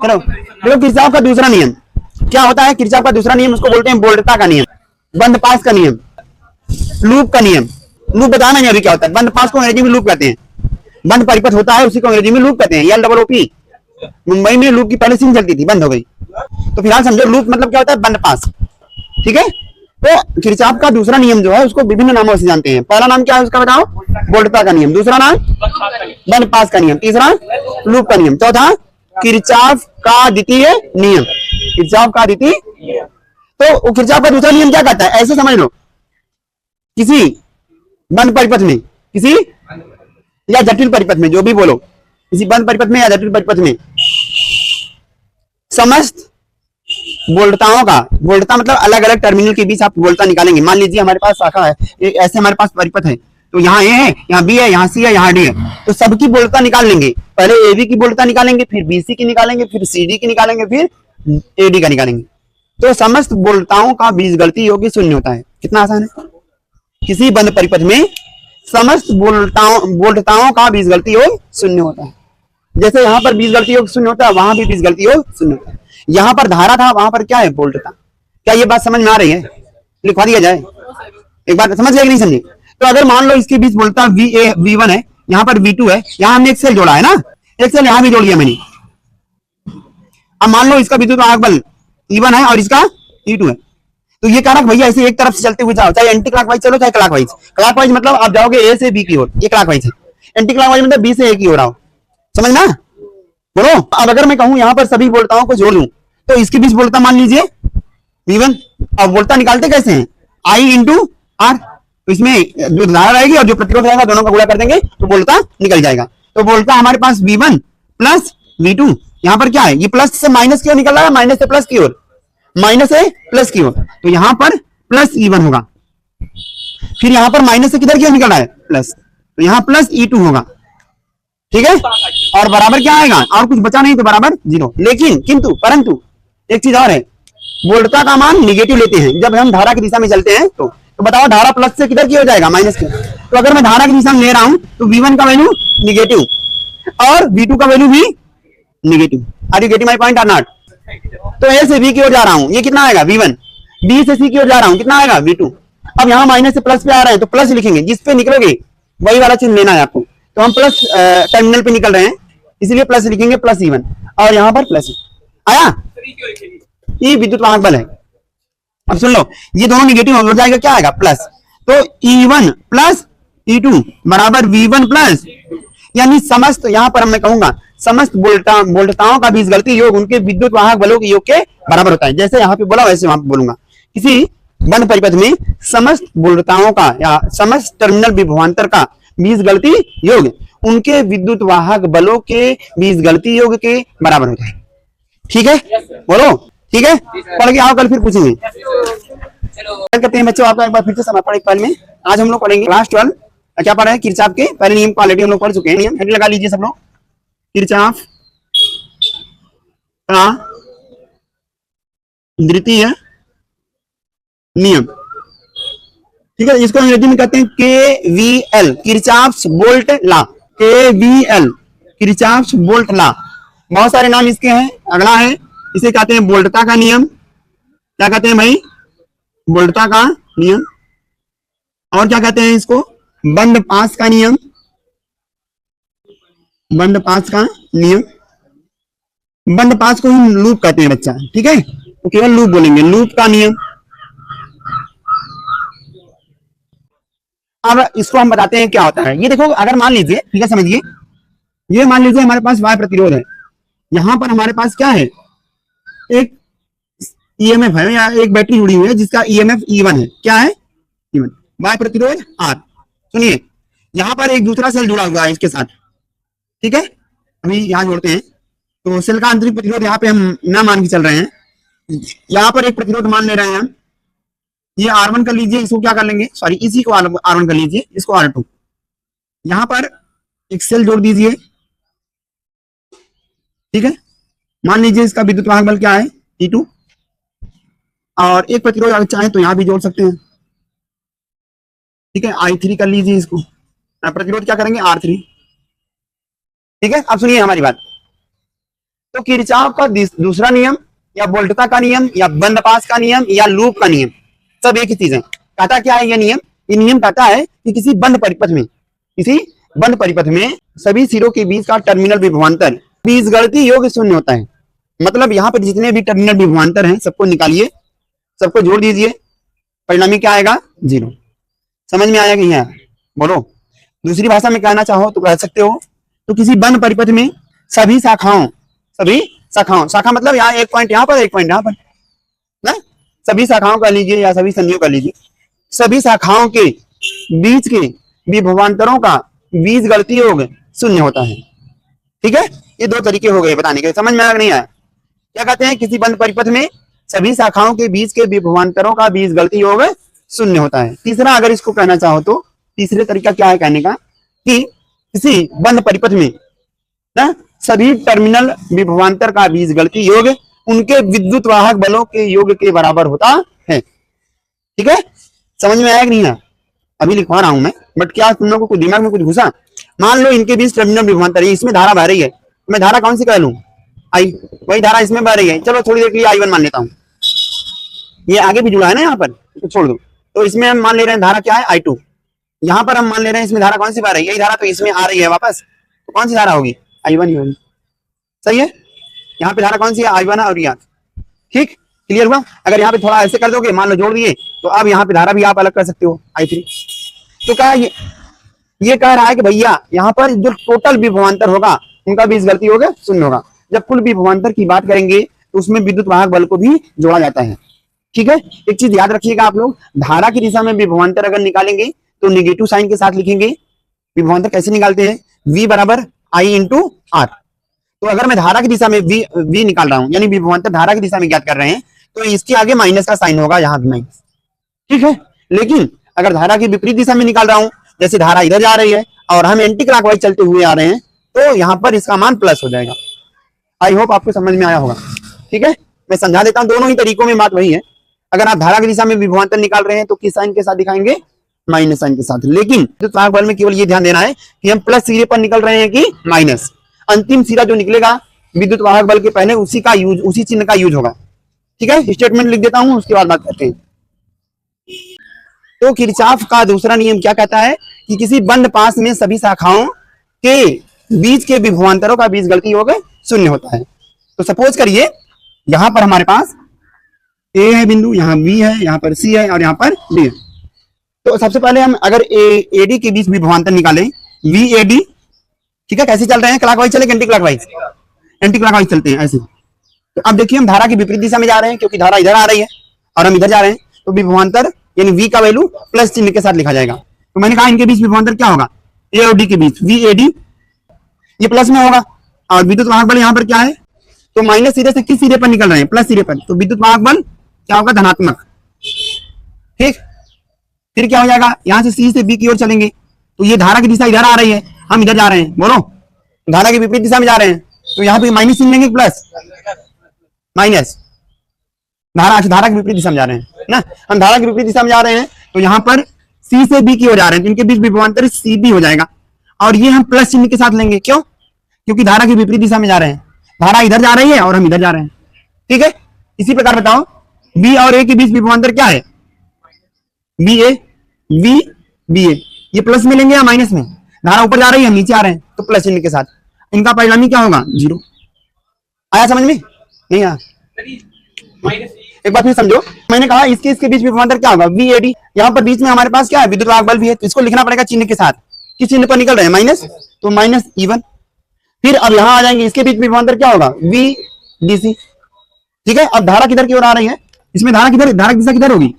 चलो देखो किरचॉफ का दूसरा नियम क्या होता है। किरचॉफ का दूसरा नियम उसको बोलते हैं बोल्टता का नियम, बंद पास का नियम, लूप का नियम। लूप बताना है अभी क्या होता है। बंद पास को अंग्रेजी में लूप कहते हैं, बंद परिपथ होता है उसी को अंग्रेजी में लूप कहते हैं। LOOP। मुंबई में लूप की पहले सिम चलती थी, बंद हो गई। तो फिलहाल समझो लूप मतलब क्या होता है, बंद पास। ठीक है। तो किरचॉफ का दूसरा नियम जो है उसको विभिन्न नामों से जानते हैं। पहला नाम क्या है उसका बताओ, बोल्टता का नियम। दूसरा नाम बंद पास का नियम। तीसरा लूप का नियम। चौथा किरचॉफ का द्वितीय नियम। किरचॉफ का द्वितीय। तो किरचॉफ का दूसरा नियम क्या कहता है, ऐसे समझ लो, किसी बंद परिपथ में, किसी या जटिल परिपथ में, जो भी बोलो, किसी बंद परिपथ में या जटिल परिपथ में समस्त बोल्टताओं का, बोल्टता मतलब अलग अलग टर्मिनल के बीच आप बोल्टता निकालेंगे। मान लीजिए हमारे पास शाखा है, ऐसे हमारे पास परिपथ है, तो यहाँ ए है, यहाँ बी है, यहाँ सी है, यहाँ डी है, तो सबकी बोल्टता निकाल लेंगे। पहले एबी की बोल्टता निकालेंगे, फिर बीसी की निकालेंगे, फिर सीडी की निकालेंगे, फिर एडी का निकालेंगे। तो समस्त बोल्टताओं का बीजगणितीय योग शून्य होता है। कितना आसान है। किसी बंद परिपथ में समस्त बोल्टताओं का बीजगणितीय योग शून्य होता है। जैसे यहाँ पर बीजगणितीय योग शून्य होता है, वहां भी बीजगणितीय योग शून्य होता है। यहाँ पर धारा था, वहां पर क्या है, बोल्टता। क्या ये बात समझ में आ रही है, लिखवा दिया जाए, एक बात समझ गए कि नहीं समझे। तो अगर मान लो इसके बीच बोल्टता V1 है, यहाँ पर V2 है, यहाँ हमने एक सेल जोड़ा है ना, एक सेल यहाँ भी जोड़ लिया मैंने। अब मान लो इसका विद्युत वाहक बल E1 है और इसका E2 है, तो ये कारक भैया ऐसे एक तरफ से चलते हुए जाओ, चाहे एंटी क्लॉकवाइज चलो चाहे क्लॉकवाइज। क्लॉकवाइज मतलब आप जाओगे ए से बी की ओर, ये क्लॉकवाइज है। एंटी क्लॉकवाइज मतलब बी से ए की ओर आओ, समझ ना। बोलो। अब अगर मैं कहूं यहां पर सभी बोल्टताओं को जोड़ लूं, तो इसके बीच बोल्टता मान लीजिए V1। अब बोल्टता निकालते कैसे हैं, I इंटू R। तो इसमें जो धारा रहेगी और जो प्रतिरोध रहेगा दोनों का गुणा कर देंगे तो बोल्टता निकल जाएगा। तो बोल्टता हमारे पास V1 प्लस V2। यहाँ पर क्या है, ये प्लस से माइनस की ओर निकल रहा है, माइनस से प्लस की ओर, माइनस से प्लस की ओर, तो यहां पर प्लस E1 होगा। फिर यहां पर माइनस से किधर की ओर निकल रहा है, प्लस, तो यहां प्लस E2 होगा। ठीक है। और बराबर क्या आएगा, और कुछ बचा नहीं तो बराबर 0। लेकिन किंतु परंतु एक चीज और है, बोल्टता का मान निगेटिव लेते हैं जब हम धारा की दिशा में चलते हैं। तो बताओ धारा प्लस से किधर की हो जाएगा, माइनस की। तो अगर मैं धारा की दिशा में ले रहा हूं तो V1 का वैल्यू निगेटिव और V2 का वैल्यू भी negative. Are you getting my point और नॉट। तो ए से बी की ओर जा रहा हूं, ये कितना आएगा V1। बी से सी की ओर जा रहा हूं, कितना आएगा V2। अब यहाँ माइनस से प्लस पे आ रहे हैं तो प्लस लिखेंगे, जिस पे निकलोगे वही वाला चिन्ह लेना है आपको। तो हम प्लस टर्मिनल पे निकल रहे हैं इसलिए प्लस लिखेंगे, प्लस E1, और यहाँ पर प्लस आया। ये विद्युत वाहक बल है। अब सुन लो, ये दोनों निगेटिव हो जाएगा, क्या आएगा, प्लस। तो E1 प्लस E2 बराबर V1 प्लस, यानी समस्त, यहाँ पर मैं कहूंगा समस्त बोल्टताओं का बीजगणितीय योग उनके विद्युत वाहक बलों के योग के बराबर होता है। जैसे यहाँ पे बोला वैसे वहां पे बोलूंगा। किसी बंद परिपथ में समस्त बोल्टताओं का या समस्त टर्मिनल विभवांतर का बीजगणितीय योग उनके विद्युत वाहक बलों के बीजगणितीय योग के बराबर होता है। ठीक है, बोलो। ठीक है, पढ़ के आओ, कल फिर पूछेंगे। करते हैं बच्चों, आपका एक बार फिर से समर्पण एक पल में। आज हम लोग पढ़ेंगे क्लास 12। क्या पढ़ा है, किरचॉफ के पहले नियम को ऑलरेडी हम लोग पढ़ चुके हैं। नियम हेड लगा लीजिए सब लोग। किरचॉफ का द्वितीय नियम, ठीक है, इसको अंग्रेजी में कहते हैं KVL, Kirchhoff's bolt law. KVL, Kirchhoff's bolt law. बहुत सारे नाम इसके हैं। अगला है, इसे कहते हैं बोल्टता का नियम। क्या कहते हैं भाई, बोल्टता का नियम। और क्या कहते हैं इसको, बंद पास का नियम। बंद पास का नियम, बंद पास को हम लूप कहते हैं बच्चा। ठीक है, तो केवल लूप बोलेंगे, लूप का नियम। अब इसको हम बताते हैं क्या होता है। ये देखो, अगर मान लीजिए, ठीक है समझिए, ये मान लीजिए हमारे पास वाय प्रतिरोध है, यहां पर हमारे पास क्या है, एक ईएमएफ है या एक बैटरी जुड़ी हुई है जिसका ईएमएफ E1 है। क्या है, E1। वाय प्रतिरोध R। सुनिए, यहां पर एक दूसरा सेल जुड़ा हुआ है इसके साथ। ठीक है, अभी यहां जोड़ते हैं, तो सेल का आंतरिक प्रतिरोध यहाँ पे हम ना मान के चल रहे हैं। यहाँ पर एक प्रतिरोध मान ले रहे हैं हम, ये R1 कर लीजिए, इसको क्या कर लेंगे, सॉरी इसी को R1 कर लीजिए, इसको R2। यहां पर एक सेल जोड़ दीजिए। ठीक है, मान लीजिए इसका विद्युत वाहक बल क्या है, E2, और एक प्रतिरोध अगर चाहे तो यहां भी जोड़ सकते हैं। ठीक है, I3 कर लीजिए इसको, प्रतिरोध क्या करेंगे, R3। ठीक है, अब सुनिए हमारी बात। तो किरचॉफ का दूसरा नियम या वोल्टता का नियम या बंद पास का नियम या लूप का नियम सब एक ही चीज है। कहता क्या है ये नियम? ये नियम कहता है कि किसी बंद परिपथ में सभी सिरों के बीच का टर्मिनल विभवांतर बीजगणितीय योग शून्य होता है। मतलब यहाँ पर जितने भी टर्मिनल विभवांतर हैं सबको निकालिए, सबको जोड़ दीजिए, परिणामी क्या आएगा? 0। समझ में आया कि नहीं आया? बोलो। दूसरी भाषा में कहना चाहो तो कह सकते हो, तो किसी बंद परिपथ में सभी शाखाओं शाखा मतलब यहाँ एक पॉइंट यहाँ पर, एक पॉइंट यहाँ पर ना, सभी शाखाओं का लीजिए या सभी संधियों का लीजिए, सभी शाखाओं के बीच के विभवांतरों का बीजगणितीय योग शून्य होता है। ठीक है, ये दो तरीके हो गए बताने के। समझ में आया नहीं आया? क्या कहते हैं? किसी बंद परिपथ में सभी शाखाओं के बीच के विभवांतरों का बीजगणितीय योग शून्य होता है। तीसरा अगर इसको कहना चाहो तो तीसरे तरीका क्या है कहने का, कि किसी बंद परिपथ में ना सभी टर्मिनल विभवांतर का बीजगणितीय योग उनके विद्युत वाहक बलों के योग के बराबर होता है। ठीक है, समझ में आया कि नहीं आया? अभी लिखवा रहा हूं मैं, बट क्या तुम लोगों को दिमाग में कुछ घुसा? मान लो इनके बीच टर्मिनल विभवांतर है, इसमें धारा बह रही है, मैं धारा कौन सी कह लूं? आई, वही धारा इसमें बह रही है। चलो थोड़ी देर के लिए I1 मान लेता हूं, ये आगे भी जुड़ा है ना यहाँ पर, तो छोड़ दो। तो इसमें हम मान ले रहे हैं धारा क्या है? I2। यहाँ पर हम मान ले रहे हैं इसमें धारा कौन सी बह रही है? यही धारा तो इसमें आ रही है वापस, तो कौन सी धारा होगी? I1 ही होगी। सही है, यहाँ पे धारा कौन सी है? I1 और यहाँ। ठीक, क्लियर हुआ? अगर यहाँ पे थोड़ा ऐसे कर दोगे, मान लो जोड़ दिए, तो अब यहाँ पे धारा भी आप अलग कर सकते हो, I3। तो क्या ये कह रहा है कि भैया यहाँ पर जो टोटल विभवांतर होगा उनका बीजगणितीय योग शून्य होगा। जब कुल विभवांतर की बात करेंगे तो उसमें विद्युत वाहक बल को भी जोड़ा जाता है। ठीक है, एक चीज याद रखिएगा आप लोग, धारा की दिशा में विभवांतर अगर निकालेंगे तो नेगेटिव साइन के साथ लिखेंगे। विभवांतर कैसे निकालते हैं? V बराबर I इंटू R। तो अगर मैं धारा की दिशा में V निकाल रहा हूं, यानी विभवांतर धारा की दिशा में ज्ञात कर रहे हैं, तो इसके आगे माइनस का साइन होगा, यहाँ भी माइनस। ठीक है, लेकिन अगर धारा की विपरीत दिशा में निकाल रहा हूं, जैसे धारा इधर जा रही है और हम एंटी क्लॉकवाइज चलते हुए आ रहे हैं, तो यहाँ पर इसका मान प्लस हो जाएगा। आई होप आपको समझ में आया होगा। ठीक है, मैं समझा देता हूँ, दोनों ही तरीकों में बात वही है। अगर आप धारा की दिशा में विभवांतर निकाल रहे हैं तो किस साइन के साथ दिखाएंगे? माइनस साइन के साथ। लेकिन विद्युत वाहक बल में केवल ये ध्यान देना है कि हम प्लस सिरे पर निकल रहे हैं कि माइनस। अंतिम सिरा जो निकलेगा विद्युत वाहक बल के पहले उसी चिन्ह का यूज होगा। ठीक है, स्टेटमेंट लिख देता हूं, उसके बाद बात करते हैं। तो किरचॉफ का दूसरा नियम क्या कहता है कि किसी बंद पास में सभी शाखाओं के बीच के विभवांतरों का बीजगणितीय योग शून्य होता है। तो सपोज करिए यहां पर हमारे पास ए है बिंदु, यहाँ बी है, यहाँ पर सी है और यहाँ पर डी है। तो सबसे पहले हम अगर एडी के बीच विभवांतर निकालें, वी एडी, ठीक है, कैसे चल रहे हैं? क्लॉकवाइज चले, एंटी क्लॉकवाइज? एंटी क्लॉकवाइज चलते हैं ऐसे। तो अब देखिए हम धारा की विपरीत दिशा में जा रहे हैं, क्योंकि धारा इधर आ रही है और हम इधर जा रहे हैं, तो विभवांतर यानी वी का वैल्यू प्लस चिन्ह के साथ लिखा जाएगा। तो मैंने कहा इनके बीच विभवांतर क्या होगा? ए और डी के बीच वी एडी, ये प्लस में होगा, और विद्युत वाहक बल यहाँ पर क्या है? तो माइनस सिरे से किस सिरे पर निकल रहे हैं? प्लस सिरे पर, तो विद्युत वाहक बल क्या होगा? धनात्मक। ठीक, फिर क्या हो जाएगा? यहां से सी से बी की ओर चलेंगे, तो ये धारा की दिशा इधर आ रही है, हम इधर जा रहे हैं, बोलो, धारा की विपरीत दिशा में जा रहे हैं, तो यहाँ पे माइनस चिन्ह लेंगे, प्लस माइनस, धारा की विपरीत दिशा में जा रहे हैं ना, हम धारा की विपरीत दिशा में जा रहे हैं, तो यहाँ पर सी से बी की ओर जा रहे हैं, तो इनके बीच विभवांतर सी बी हो जाएगा, और ये हम प्लस चिन्ह के साथ लेंगे। क्यों? क्योंकि धारा की विपरीत दिशा में जा रहे हैं, धारा इधर जा रही है और हम इधर जा रहे हैं। ठीक है, इसी प्रकार बताओ बी और ए के बीच विभवांतर क्या है? बी ए वी बी ए, ये प्लस में लेंगे या माइनस में? धारा ऊपर जा रही है, हम नीचे आ रहे हैं, तो प्लस चिन्ह के साथ। इनका परिणामी क्या होगा? 0। आया समझ में? नहीं आया? एक बार फिर समझो, मैंने कहा इसके बीच विभवांतर क्या होगा? V AD. यहाँ पर बीच में हमारे पास क्या है? विद्युत वाहक बल भी है, तो इसको लिखना पड़ेगा चिन्ह के साथ। किस चिन्ह पर निकल रहे हैं? माइनस, तो माइनस E1। फिर अब यहाँ आ जाएंगे, इसके बीच विभवांतर क्या होगा? V D C. ठीक है, अब धारा किधर की ओर आ रही है? इसमें धारा की दिशा किधर होगी?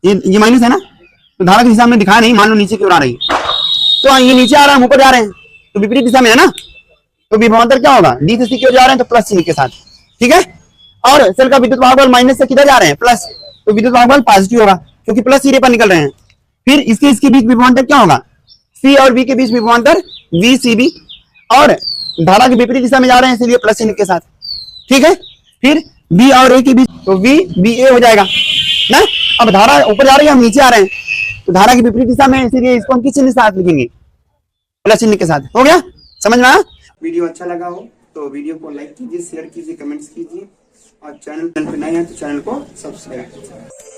ये माइनस है ना, तो धारा की दिशा में दिखाया नहीं, मान लो नीचे की ओर आ रही है, तो ये नीचे आ रहा है, हम ऊपर जा रहे हैं, तो विपरीत दिशा में है ना, तो विभवांतर क्या होगा? डी से सी की ओर जा रहे हैं, तो प्लस चिन्ह के साथ। ठीक है, और सेल का विद्युत वाहक बल माइनस से किधर जा रहे हैं? प्लस, तो विद्युत वाहक बल पॉजिटिव होगा, क्योंकि प्लस सिरे पर निकल रहे हैं। फिर इसके बीच विभवांतर क्या होगा? सी और बी के बीच विभवांतर वी सी बी, और धारा की विपरीत दिशा में जा रहे हैं, इसलिए प्लस चिन्ह के साथ। ठीक है, फिर बी और ए के बीच, तो वी बी ए हो जाएगा ना। अब धारा ऊपर जा रही है, हम नीचे आ रहे हैं, तो धारा की विपरीत दिशा में, इसीलिए इसको हम किस चिन्ह के साथ लिखेंगे? प्लस चिन्ह के साथ। हो गया? समझ में आया? वीडियो अच्छा लगा हो तो वीडियो को लाइक कीजिए, शेयर कीजिए, कमेंट्स कीजिए और चैनल पे नए हैं तो चैनल को सब्सक्राइब कीजिए।